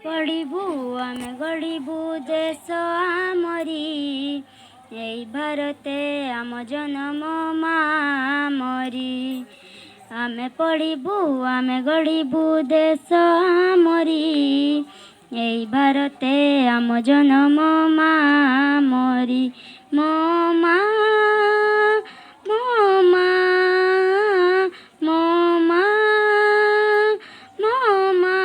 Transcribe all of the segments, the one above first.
पढ़ू आम गढ़ू देश आमरी एई भारते आम जन्म मामरी आमे पढ़ू आम गढ़ू देश आमरी एई भारते आम जन्म मामरी मो मा मो मा मो मा मो मा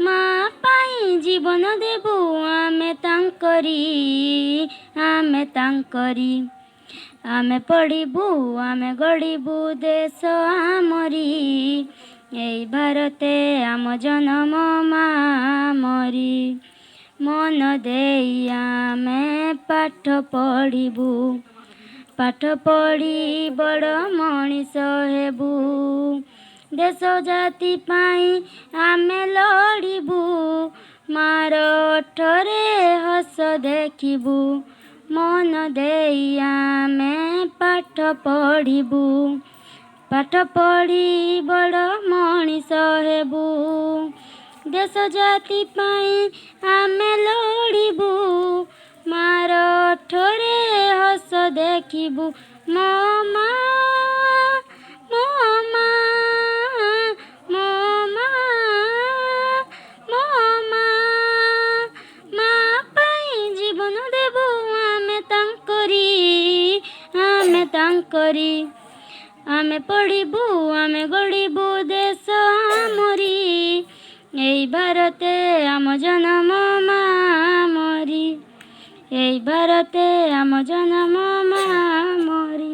माँ पाई जीवन देबू आमे तांकरी आमे पढ़ू आमे गढ़ू देश आमरी एई भारते आम जन्म मामरी मन देई आमे पाठ पढ़ू पाठ पढ़ी बड़ मनीष हेबू देश जाति पाई आमे लड़बू मार ओठरे हस देखबू मन देई आमे पाठ पढ़ू पाठ पढ़ी बड़ मनीष हेबू देश जाति पाई आमे लड़बू मार ओठरे हस देखबू मो मा मो मा मो मा मो मा माँ पाई जीवन देबू आमे तांकरी आमे पढ़ू आमे गढ़ू देश आमरी एई भारते आम जन्म मामरी एई भारते आम जन्म मामरी।